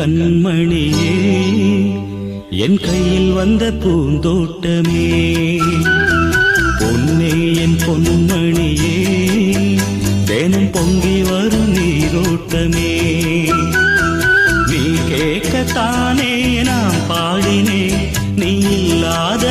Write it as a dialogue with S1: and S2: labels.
S1: கண்மணியே என் கையில் வந்த பூந்தோட்டமே பொன்னே என் பொன்மணியே தினம் பொங்கி வரும் நீரோட்டமே நீ கேட்கத்தானே நான் பாடினே நீ இல்லாத